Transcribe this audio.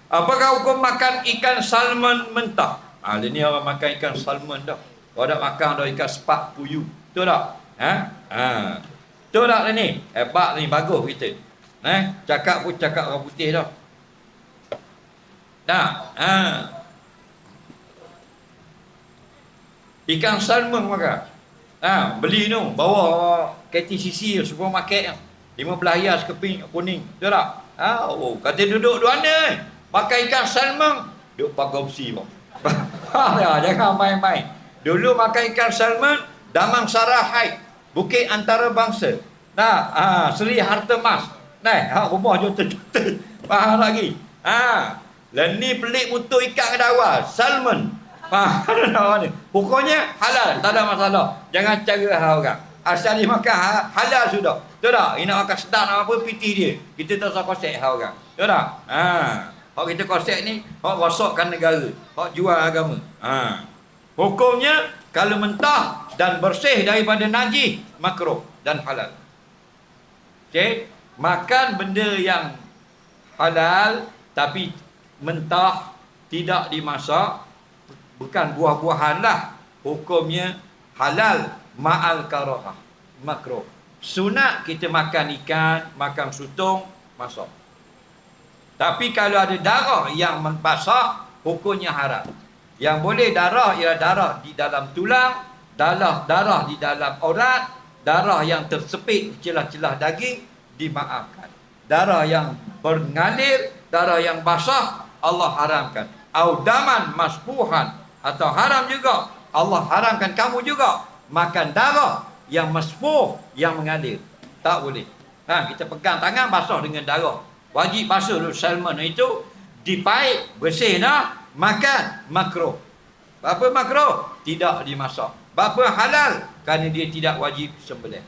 Apakah hukum makan ikan salmon mentah? Dia ni orang makan ikan salmon dah. Orang makan dah ikan sepak puyuh. Betul tak? Betul tak ni? Hebat ni, bagus kita. Cakap pun cakap orang putih dah. Ikan salmon makan. Beli tu, bawa KTCC supermarket yang 15 hias keping kuning. Betul tak? Kata duduk duana makan ikan salmon, duduk pakai besi bang. Jangan main-main. Dulu makan ikan salmon, Damang Sarah Haid, Bukit Antarabangsa. Seri Harta Mas. Rumah juta-juta. Faham lagi? Lah ni pelik mutu ikan kedawa, salmon. Pokoknya halal, tak ada masalah. Jangan cara hal orang. Asal dia makan halal sudah. Betul tak? Dia nak makan sedap apa, pitih dia. Kita tak usah konsep hal orang. Betul tak? Hak kita konsep ni, hak rosakkan negara, hak jual agama. Hukumnya, kalau mentah dan bersih daripada najis, makruh dan halal. Okey? Makan benda yang halal, tapi mentah, tidak dimasak, bukan buah-buahan lah. Hukumnya halal ma'al karahah, makruh. Sunat kita makan ikan, makan sutung, masak. Tapi kalau ada darah yang basah, hukumnya haram. Yang boleh darah ialah darah di dalam tulang, darah di dalam urat, darah yang tersepit di celah-celah daging, dimaafkan. Darah yang mengalir, darah yang basah, Allah haramkan. Audaman masfuhan, atau haram juga, Allah haramkan kamu juga makan darah yang masfuh, yang mengalir. Tak boleh. Kita pegang tangan basah dengan darah. Wajib basuh dulu. Salmon itu dipaik, bersih dah, makan, makruh. Apa makruh? Tidak dimasak. Apa halal? Kerana dia tidak wajib sembelih.